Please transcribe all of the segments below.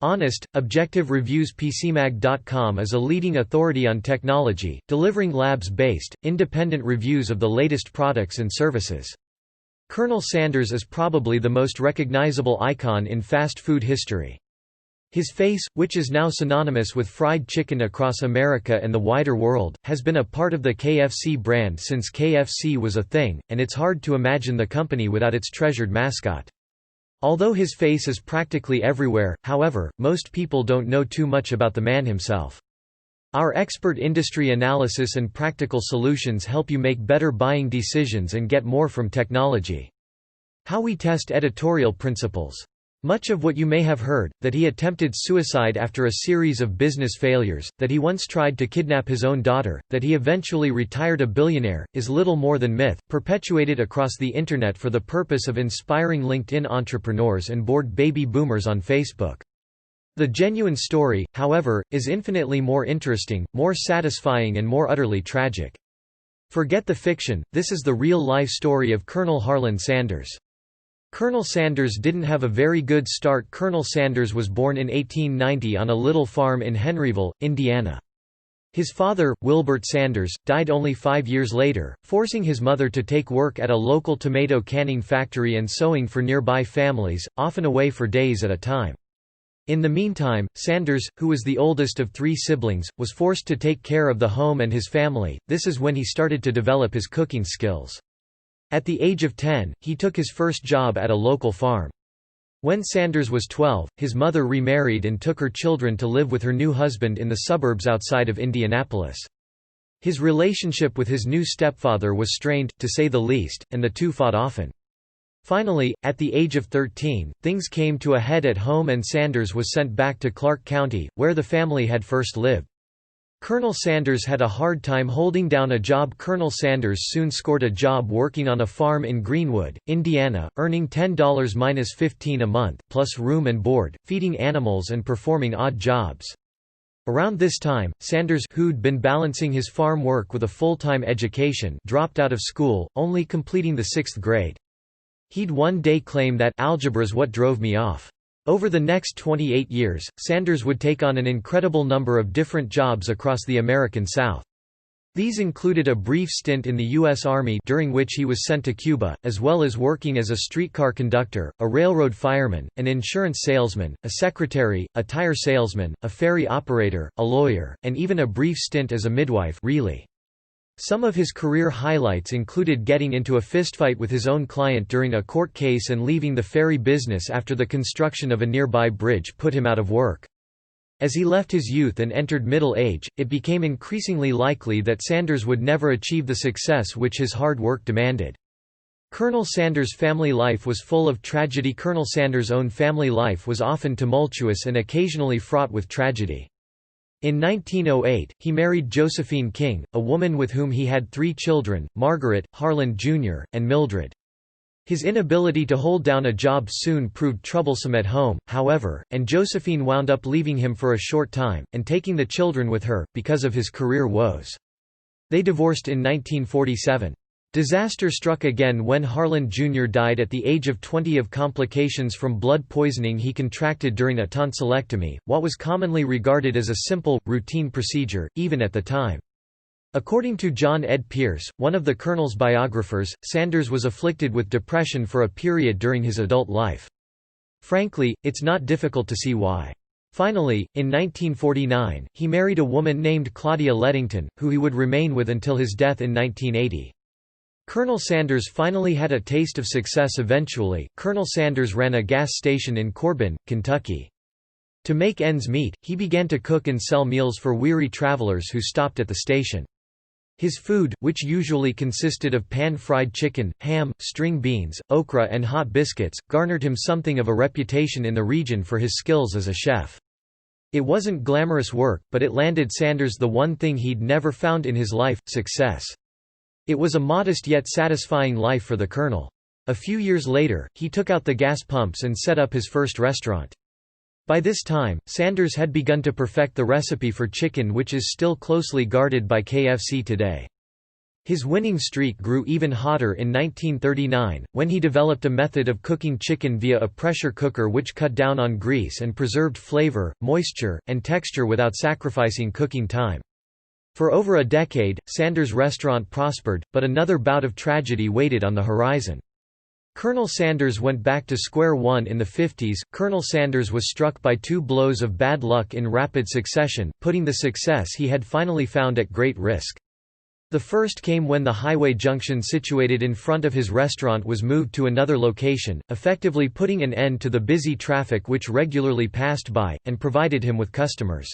Honest, objective reviews. PCMag.com is a leading authority on technology, delivering labs-based, independent reviews of the latest products and services. Colonel Sanders is probably the most recognizable icon in fast food history. His face, which is now synonymous with fried chicken across America and the wider world, has been a part of the KFC brand since KFC was a thing, and it's hard to imagine the company without its treasured mascot. Although his face is practically everywhere, however, most people don't know too much about the man himself. Our expert industry analysis and practical solutions help you make better buying decisions and get more from technology. How we test editorial principles. Much of what you may have heard, that he attempted suicide after a series of business failures, that he once tried to kidnap his own daughter, that he eventually retired a billionaire, is little more than myth, perpetuated across the Internet for the purpose of inspiring LinkedIn entrepreneurs and bored baby boomers on Facebook. The genuine story, however, is infinitely more interesting, more satisfying and more utterly tragic. Forget the fiction, this is the real-life story of Colonel Harlan Sanders. Colonel Sanders didn't have a very good start. Colonel Sanders was born in 1890 on a little farm in Henryville, Indiana. His father, Wilbert Sanders, died only 5 years later, forcing his mother to take work at a local tomato canning factory and sewing for nearby families, often away for days at a time. In the meantime, Sanders, who was the oldest of 3 siblings, was forced to take care of the home and his family. This is when he started to develop his cooking skills. At the age of 10, he took his first job at a local farm. When Sanders was 12, his mother remarried and took her children to live with her new husband in the suburbs outside of Indianapolis. His relationship with his new stepfather was strained, to say the least, and the two fought often. Finally, at the age of 13, things came to a head at home and Sanders was sent back to Clark County, where the family had first lived. Colonel Sanders had a hard time holding down a job. Colonel Sanders soon scored a job working on a farm in Greenwood, Indiana, earning $10–15 a month, plus room and board, feeding animals and performing odd jobs. Around this time, Sanders, who'd been balancing his farm work with a full-time education, dropped out of school, only completing the 6th grade. He'd one day claim that algebra's what drove me off. Over the next 28 years, Sanders would take on an incredible number of different jobs across the American South. These included a brief stint in the U.S. Army during which he was sent to Cuba, as well as working as a streetcar conductor, a railroad fireman, an insurance salesman, a secretary, a tire salesman, a ferry operator, a lawyer, and even a brief stint as a midwife. Really. Some of his career highlights included getting into a fistfight with his own client during a court case and leaving the ferry business after the construction of a nearby bridge put him out of work. As he left his youth and entered middle age, it became increasingly likely that Sanders would never achieve the success which his hard work demanded. Colonel Sanders' family life was full of tragedy. Colonel Sanders' own family life was often tumultuous and occasionally fraught with tragedy. In 1908, he married Josephine King, a woman with whom he had 3 children, Margaret, Harlan Jr., and Mildred. His inability to hold down a job soon proved troublesome at home, however, and Josephine wound up leaving him for a short time, and taking the children with her, because of his career woes. They divorced in 1947. Disaster struck again when Harlan Jr. died at the age of 20 of complications from blood poisoning he contracted during a tonsillectomy, what was commonly regarded as a simple, routine procedure, even at the time. According to John Ed Pierce, one of the Colonel's biographers, Sanders was afflicted with depression for a period during his adult life. Frankly, it's not difficult to see why. Finally, in 1949, he married a woman named Claudia Lettington, who he would remain with until his death in 1980. Colonel Sanders finally had a taste of success eventually. Colonel Sanders ran a gas station in Corbin, Kentucky. To make ends meet, he began to cook and sell meals for weary travelers who stopped at the station. His food, which usually consisted of pan-fried chicken, ham, string beans, okra and hot biscuits, garnered him something of a reputation in the region for his skills as a chef. It wasn't glamorous work, but it landed Sanders the one thing he'd never found in his life, success. It was a modest yet satisfying life for the Colonel. A few years later, he took out the gas pumps and set up his first restaurant. By this time, Sanders had begun to perfect the recipe for chicken which is still closely guarded by KFC today. His winning streak grew even hotter in 1939, when he developed a method of cooking chicken via a pressure cooker which cut down on grease and preserved flavor, moisture, and texture without sacrificing cooking time. For over a decade, Sanders' restaurant prospered, but another bout of tragedy waited on the horizon. Colonel Sanders went back to square one in the 50s. Colonel Sanders was struck by two blows of bad luck in rapid succession, putting the success he had finally found at great risk. The first came when the highway junction situated in front of his restaurant was moved to another location, effectively putting an end to the busy traffic which regularly passed by, and provided him with customers.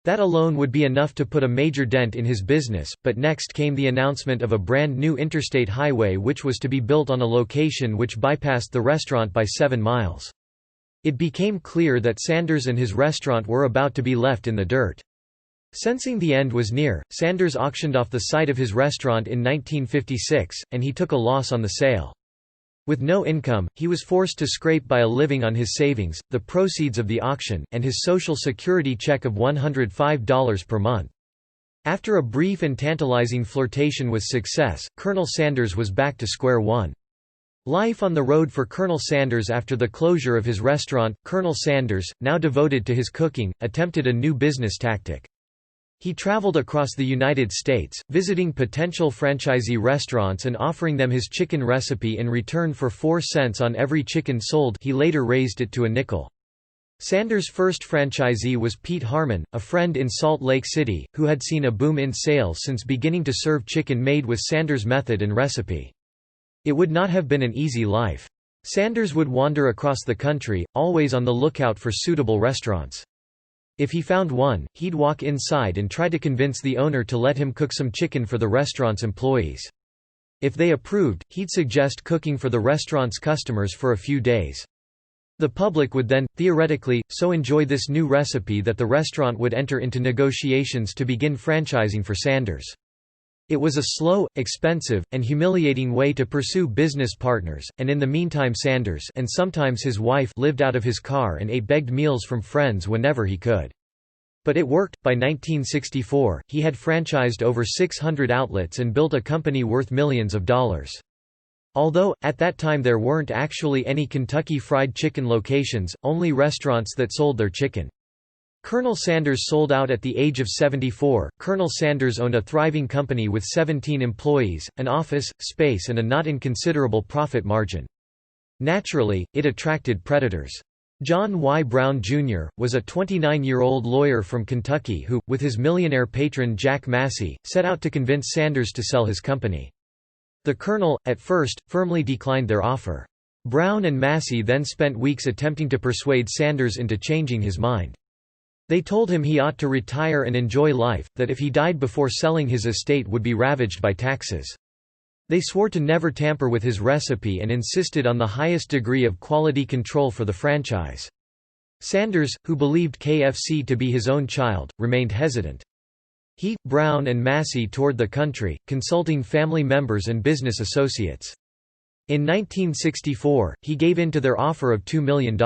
That alone would be enough to put a major dent in his business, but next came the announcement of a brand new interstate highway which was to be built on a location which bypassed the restaurant by 7 miles. It became clear that Sanders and his restaurant were about to be left in the dirt. Sensing the end was near, Sanders auctioned off the site of his restaurant in 1956, and he took a loss on the sale. With no income, he was forced to scrape by a living on his savings, the proceeds of the auction, and his Social Security check of $105 per month. After a brief and tantalizing flirtation with success, Colonel Sanders was back to square one. Life on the road for Colonel Sanders after the closure of his restaurant. Colonel Sanders, now devoted to his cooking, attempted a new business tactic. He traveled across the United States, visiting potential franchisee restaurants and offering them his chicken recipe in return for 4 cents on every chicken sold. He later raised it to a nickel. Sanders' first franchisee was Pete Harmon, a friend in Salt Lake City, who had seen a boom in sales since beginning to serve chicken made with Sanders' method and recipe. It would not have been an easy life. Sanders would wander across the country, always on the lookout for suitable restaurants. If he found one, he'd walk inside and try to convince the owner to let him cook some chicken for the restaurant's employees. If they approved, he'd suggest cooking for the restaurant's customers for a few days. The public would then, theoretically, so enjoy this new recipe that the restaurant would enter into negotiations to begin franchising for Sanders. It was a slow, expensive, and humiliating way to pursue business partners, and in the meantime Sanders and sometimes his wife lived out of his car and ate begged meals from friends whenever he could. But it worked. By 1964, he had franchised over 600 outlets and built a company worth millions of dollars. Although, at that time there weren't actually any Kentucky Fried Chicken locations, only restaurants that sold their chicken. Colonel Sanders sold out at the age of 74. Colonel Sanders owned a thriving company with 17 employees, an office, space and a not inconsiderable profit margin. Naturally, it attracted predators. John Y. Brown, Jr., was a 29-year-old lawyer from Kentucky who, with his millionaire patron Jack Massey, set out to convince Sanders to sell his company. The Colonel, at first, firmly declined their offer. Brown and Massey then spent weeks attempting to persuade Sanders into changing his mind. They told him he ought to retire and enjoy life, that if he died before selling his estate would be ravaged by taxes. They swore to never tamper with his recipe and insisted on the highest degree of quality control for the franchise. Sanders, who believed KFC to be his own child, remained hesitant. He, Brown and Massey toured the country, consulting family members and business associates. In 1964, he gave in to their offer of $2 million.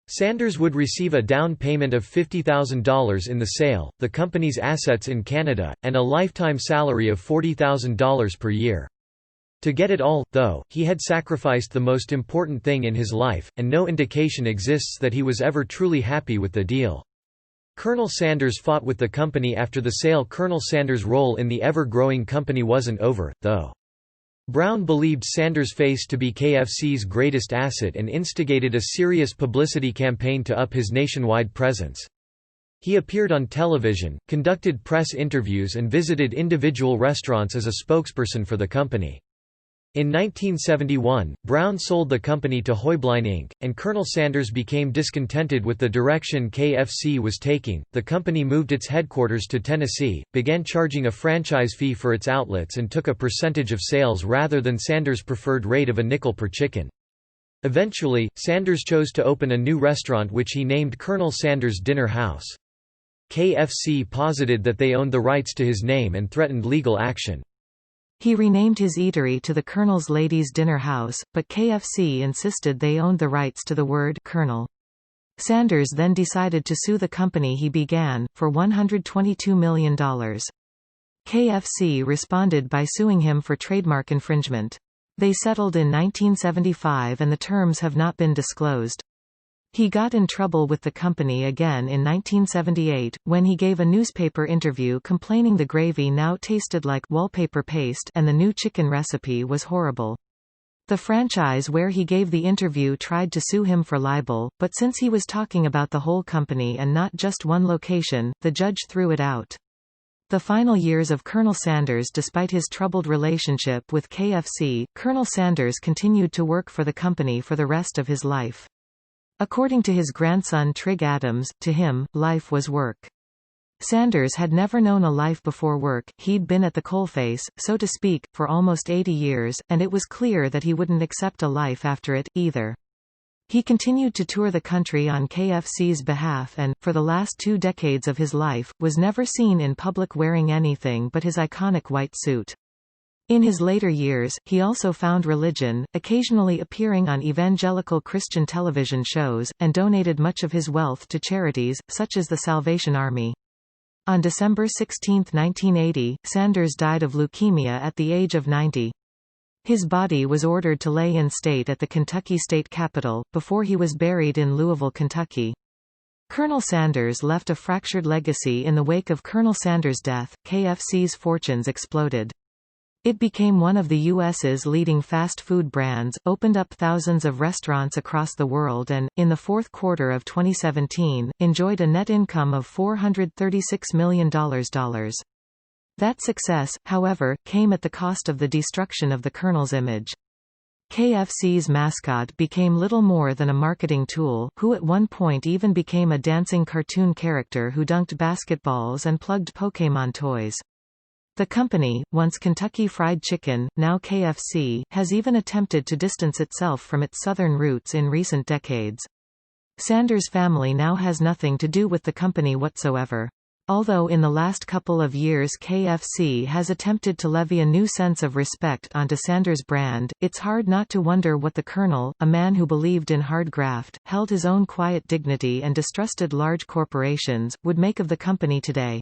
Sanders would receive a down payment of $50,000 in the sale, the company's assets in Canada, and a lifetime salary of $40,000 per year. To get it all, though, he had sacrificed the most important thing in his life, and no indication exists that he was ever truly happy with the deal. Colonel Sanders fought with the company after the sale. Colonel Sanders' role in the ever-growing company wasn't over, though. Brown believed Sanders' face to be KFC's greatest asset and instigated a serious publicity campaign to up his nationwide presence. He appeared on television, conducted press interviews and visited individual restaurants as a spokesperson for the company. In 1971, Brown sold the company to Hoybline Inc., and Colonel Sanders became discontented with the direction KFC was taking. The company moved its headquarters to Tennessee, began charging a franchise fee for its outlets, and took a percentage of sales rather than Sanders' preferred rate of a nickel per chicken. Eventually, Sanders chose to open a new restaurant which he named Colonel Sanders' Dinner House. KFC posited that they owned the rights to his name and threatened legal action. He renamed his eatery to the Colonel's Ladies' Dinner House, but KFC insisted they owned the rights to the word Colonel. Sanders then decided to sue the company he began, for $122 million. KFC responded by suing him for trademark infringement. They settled in 1975 and the terms have not been disclosed. He got in trouble with the company again in 1978, when he gave a newspaper interview complaining the gravy now tasted like wallpaper paste and the new chicken recipe was horrible. The franchise where he gave the interview tried to sue him for libel, but since he was talking about the whole company and not just one location, the judge threw it out. The final years of Colonel Sanders. Despite his troubled relationship with KFC, Colonel Sanders continued to work for the company for the rest of his life. According to his grandson Trig Adams, to him, life was work. Sanders had never known a life before work, he'd been at the coalface, so to speak, for almost 80 years, and it was clear that he wouldn't accept a life after it, either. He continued to tour the country on KFC's behalf and, for the last 2 decades of his life, was never seen in public wearing anything but his iconic white suit. In his later years, he also found religion, occasionally appearing on evangelical Christian television shows, and donated much of his wealth to charities, such as the Salvation Army. On December 16, 1980, Sanders died of leukemia at the age of 90. His body was ordered to lay in state at the Kentucky State Capitol, before he was buried in Louisville, Kentucky. Colonel Sanders left a fractured legacy. In the wake of Colonel Sanders' death, KFC's fortunes exploded. It became one of the U.S.'s leading fast food brands, opened up thousands of restaurants across the world and, in the fourth quarter of 2017, enjoyed a net income of $436 million. That success, however, came at the cost of the destruction of the Colonel's image. KFC's mascot became little more than a marketing tool, who at one point even became a dancing cartoon character who dunked basketballs and plugged Pokémon toys. The company, once Kentucky Fried Chicken, now KFC, has even attempted to distance itself from its southern roots in recent decades. Sanders' family now has nothing to do with the company whatsoever. Although in the last couple of years KFC has attempted to levy a new sense of respect onto Sanders' brand, it's hard not to wonder what the Colonel, a man who believed in hard graft, held his own quiet dignity and distrusted large corporations, would make of the company today.